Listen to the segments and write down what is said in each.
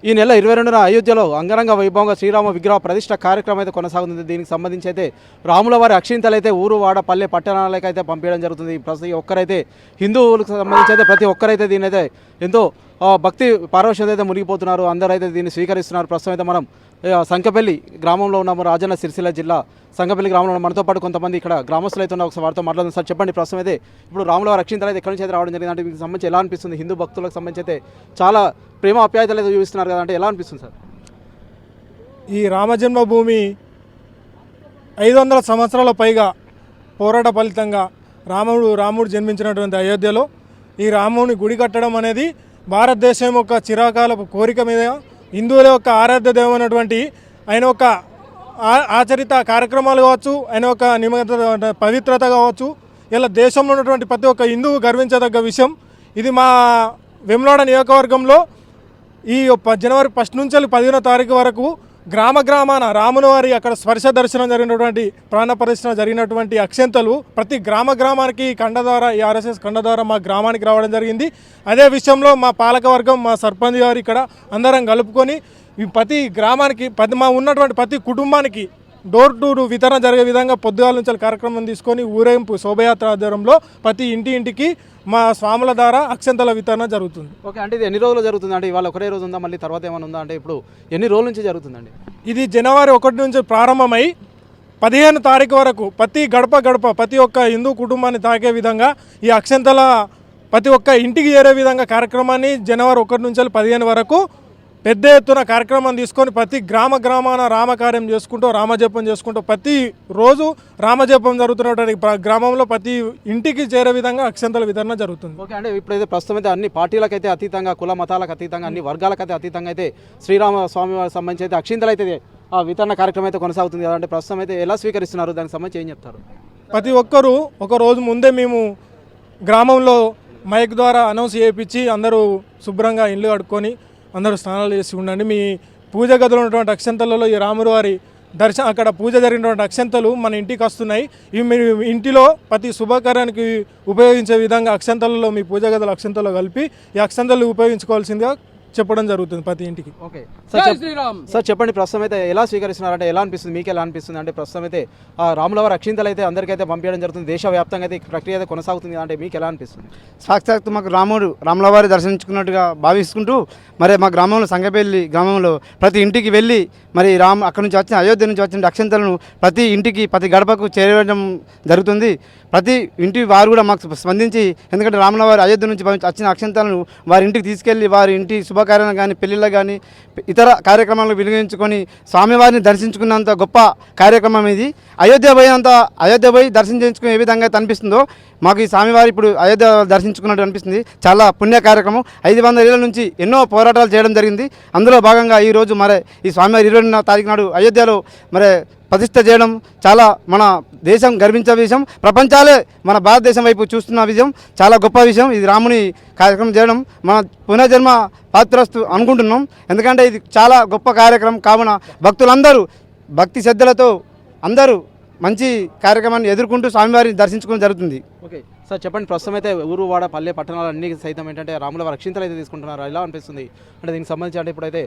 ఈ నెల 22న అయోధ్యలో అంగరంగ వైభవంగా శ్రీరామ విగ్రహ ప్రతిష్ట కార్యక్రమం అయితే కొనసాగుతుంది. దీనికి సంబంధించి అయితే రాముల వారి అక్షింతలు అయితే ఊరు వాడ పల్లె పట్టణాలకు అయితే పంపించడం జరుగుతుంది. ప్రతి ఒక్కరైతే హిందువులకు సంబంధించి అయితే ప్రతి ఒక్కరైతే దీని అయితే ఎంతో భక్తి పారవశ్యత అయితే మునిగిపోతున్నారు. అందరూ అయితే దీన్ని స్వీకరిస్తున్నారు. ప్రస్తుతం అయితే మనం సంకపల్లి గ్రామంలో ఉన్నాము. రాజన్న సిరిసిల్ల జిల్లా సంకపల్లి గ్రామంలో మనతో పాటు కొంతమంది ఇక్కడ గ్రామస్తులు అయితే ఉన్నారు. ఒకసారి వారితో మాట్లాడుతుంది. సార్ చెప్పండి, ప్రస్తుతం అయితే ఇప్పుడు రాముల వారి అక్షింతలు అయితే ఎక్కడి నుంచి అయితే రావడం జరిగింది అంటే మీకు సంబంధించి ఎలా అనిపిస్తుంది? హిందూ భక్తులకు సంబంధించి అయితే చాలా ప్రేమ ఆప్యాయతలు అయితే చూపిస్తున్నారు కదా, అంటే ఎలా అనిపిస్తుంది సార్? ఈ రామజన్మభూమి 500 సంవత్సరాల పైగా పోరాట ఫలితంగా రాముడు జన్మించినటువంటి అయోధ్యలో ఈ రాముని గుడి కట్టడం అనేది భారతదేశం యొక్క చిరకాలపు కోరిక మీద హిందువుల యొక్క ఆరాధ్య దైవమైనటువంటి ఆయన యొక్క ఆచరిత కార్యక్రమాలు కావచ్చు, ఆయన యొక్క పవిత్రత కావచ్చు, ఇలా దేశంలో ఉన్నటువంటి ప్రతి ఒక్క హిందువు గర్వించదగ్గ విషయం. ఇది మా వేములవాడ నియోజకవర్గంలో ఈ జనవరి 1 నుంచి 15వ తారీఖు వరకు గ్రామాన రాముల వారి అక్కడ స్పర్శ దర్శనం జరిగినటువంటి ప్రాణ ప్రదర్శన జరిగినటువంటి అక్షంతలు ప్రతి గ్రామానికి కండ ద్వారా ఈ ఆర్ఎస్ఎస్ కండ ద్వారా మా గ్రామానికి రావడం జరిగింది. అదే విషయంలో మా పాలకవర్గం మా సర్పంచ్ గారు ఇక్కడ అందరం కలుపుకొని ఈ ప్రతి గ్రామానికి మా ఉన్నటువంటి ప్రతి కుటుంబానికి డోర్ టు డోర్ వితరణ జరిగే విధంగా పొద్దుగాల నుంచి కార్యక్రమం తీసుకొని ఊరేగింపు శోభయాత్ర ఆధ్వర్యంలో ప్రతి ఇంటికి మా స్వాముల ద్వారా అక్షంతల వితరణ జరుగుతుంది. ఓకే, అంటే ఇది ఎన్ని రోజులు జరుగుతుంది? అంటే ఇవాళ ఒకటే రోజు ఉందా, మళ్ళీ తర్వాత ఏమైనా ఉందా? అంటే ఇప్పుడు ఎన్ని రోజుల నుంచి జరుగుతుందండి? ఇది జనవరి 1 నుంచి ప్రారంభమై 15 తారీఖు వరకు ప్రతి గడప ప్రతి ఒక్క హిందూ కుటుంబాన్ని తాకే విధంగా ఈ అక్షంతల ప్రతి ఒక్క ఇంటికి చేరే విధంగా కార్యక్రమాన్ని జనవరి 1 నుంచి 15 వరకు పెద్ద ఎత్తున కార్యక్రమం తీసుకొని ప్రతి గ్రామాన రామకార్యం చేసుకుంటూ రామజపం చేసుకుంటూ ప్రతి రోజు రామజపం జరుగుతున్నటువంటి గ్రామంలో ప్రతి ఇంటికి చేరే విధంగా అక్షంతల వితరణ జరుగుతుంది. ఓకే, అంటే ఇప్పుడైతే ప్రస్తుతం అయితే అన్ని పార్టీలకైతే అతీతంగా, కుల మతాలకు అతీతంగా, అన్ని వర్గాలకైతే అతీతంగా అయితే శ్రీరామ స్వామి వారికి సంబంధించి అయితే అక్షింతలు అయితే ఆ వితరణ కార్యక్రమం అయితే కొనసాగుతుంది కదా, అంటే ప్రస్తుతం అయితే ఎలా స్వీకరిస్తున్నారు? దానికి సంబంధించి ఏం చెప్తారు? ప్రతి ఒక్కరూ ఒక రోజు ముందే మేము గ్రామంలో మైక్ ద్వారా అనౌన్స్ చేయించి అందరూ శుభ్రంగా ఇల్లు కడుక్కొని అందరూ స్నానాలు చేసి ఉండండి. మీ పూజ గదిలో ఉన్నటువంటి అక్షంతలలో ఈ రాముల వారి అక్కడ పూజ జరిగినటువంటి అక్షంతలు మన ఇంటికి వస్తున్నాయి. ఇవి మీరు ఇంటిలో ప్రతి శుభకార్యానికి ఉపయోగించే విధంగా అక్షంతలలో మీ పూజ గదుల అక్షంతలో కలిపి ఈ అక్షంతలు ఉపయోగించుకోవాల్సిందిగా చెప్పడం జరుగుతుంది ప్రతి ఇంటికి. ఓకే సార్ చెప్పండి, ప్రస్తుతం అయితే ఎలా స్వీకరిస్తున్నారంటే ఎలా అనిపిస్తుంది? మీకు ఎలా అనిపిస్తుంది? అంటే ప్రస్తుతం అయితే రాముల వారి అక్షింతలు అయితే అందరికైతే పంపించడం జరుగుతుంది. దేశవ్యాప్తంగా అయితే ప్రక్రియ అయితే కొనసాగుతుంది, అంటే మీకు ఎలా అనిపిస్తుంది? సాక్షాత్ మాకు రాముల వారి దర్శించుకున్నట్టుగా భావిస్తుంటూ మరి మా గ్రామంలో సంగపల్లి గ్రామంలో ప్రతి ఇంటికి వెళ్ళి మరి అక్కడ నుంచి వచ్చిన అయోధ్య నుంచి వచ్చిన అక్షంతలను ప్రతి ఇంటికి ప్రతి గడపకు చేరడం జరుగుతుంది. ప్రతి ఇంటి వారు కూడా మాకు స్పందించి, ఎందుకంటే రాముల వారి అయోధ్య నుంచి వచ్చిన అక్షంతలను వారి ఇంటికి తీసుకెళ్ళి వారి ఇంటి శుభకార్యాలు కానీ పెళ్ళిళ్ళ కానీ ఇతర కార్యక్రమాలను వినియోగించుకొని స్వామివారిని దర్శించుకున్నంత గొప్ప కార్యక్రమం ఇది. అయోధ్య పోయి దర్శనం చేయించుకునే ఏ విధంగా అనిపిస్తుందో మాకు ఈ స్వామివారి ఇప్పుడు అయోధ్య దర్శించుకున్నట్టు అనిపిస్తుంది. చాలా పుణ్య కార్యక్రమం. 500 ఏళ్ళ నుంచి ఎన్నో పోరాటాలు చేయడం జరిగింది. అందులో భాగంగా ఈరోజు మరి ఈ స్వామివారి 22వ తారీఖు నాడు అయోధ్యలో మరి ప్రతిష్ఠ చేయడం చాలా మన దేశం గర్వించే విషయం. ప్రపంచాలే మన భారతదేశం వైపు చూస్తున్న విషయం, చాలా గొప్ప విషయం. ఇది రాముని కార్యక్రమం చేయడం మన పునర్జన్మ పాత్రస్తు అనుకుంటున్నాం. ఎందుకంటే ఇది చాలా గొప్ప కార్యక్రమం కావున భక్తులందరూ భక్తి శ్రద్ధలతో అందరూ మంచి కార్యక్రమాన్ని ఎదుర్కొంటూ స్వామివారిని దర్శించుకోవడం జరుగుతుంది. ఓకే సార్ చెప్పండి, ప్రస్తుతం అయితే ఊరు వాడ పల్లె పట్టణాలు అన్ని సైతం ఏంటంటే రాముల వారి అక్షింతలు అయితే తీసుకుంటున్నారు, ఎలా అనిపిస్తుంది? అంటే దీనికి సంబంధించి అంటే ఇప్పుడైతే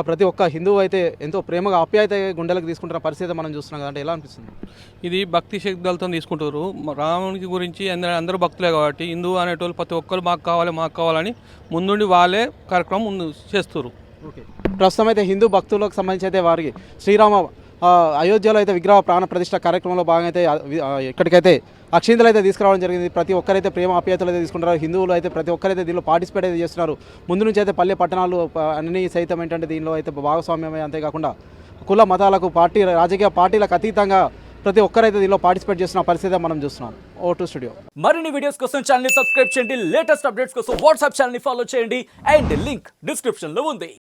ప్రతి ఒక్క హిందువు అయితే ఎంతో ప్రేమగా ఆప్యాయత గుండెలకు తీసుకుంటున్న పరిస్థితి మనం చూస్తున్నాం కదా, అంటే ఎలా అనిపిస్తుంది? ఇది భక్తి శక్తులతో తీసుకుంటారు. రామునికి గురించి అందరూ భక్తులే కాబట్టి హిందువు అనేటోళ్ళు ప్రతి ఒక్కరు మాకు కావాలని ముందుండి వాళ్ళే కార్యక్రమం ముందు చేస్తారు. ఓకే, ప్రస్తుతం అయితే హిందూ భక్తులకు సంబంధించి అయితే వారికి శ్రీరామ అయోధ్యలో అయితే విగ్రహ ప్రాణ ప్రతిష్ఠ కార్యక్రమంలో భాగంగా అయితే ఇక్కడికైతే అక్షింతలు అయితే తీసుకురావడం జరిగింది. ప్రతి ఒక్కరైతే ప్రేమ ఆప్యాయతలు అయితే తీసుకుంటారు. హిందువులు అయితే ప్రతి ఒక్కరైతే దీనిలో పార్టిసిపేట్ అయితే చేస్తున్నారు. ముందు నుంచి అయితే పల్లె పట్టణాలు అన్ని సైతం ఏంటంటే దీనిలో అయితే భాగస్వామ్యమే, అంతేకాకుండా కుల మతాలకు రాజకీయ పార్టీలకు అతీతంగా ప్రతి ఒక్కరైతే దీనిలో పార్టిసిపేట్ చేస్తున్న పరిస్థితి మనం చూస్తున్నాం. O2 studio. మరిన్ని వీడియోస్ కోసం ఛానల్ ని సబ్స్క్రైబ్ చేయండి. లేటెస్ట్ అప్డేట్స్ కోసం వాట్సాప్ ఛానల్ ని ఫాలో చేయండి. అండ్ లింక్ డిస్క్రిప్షన్ లో ఉంది.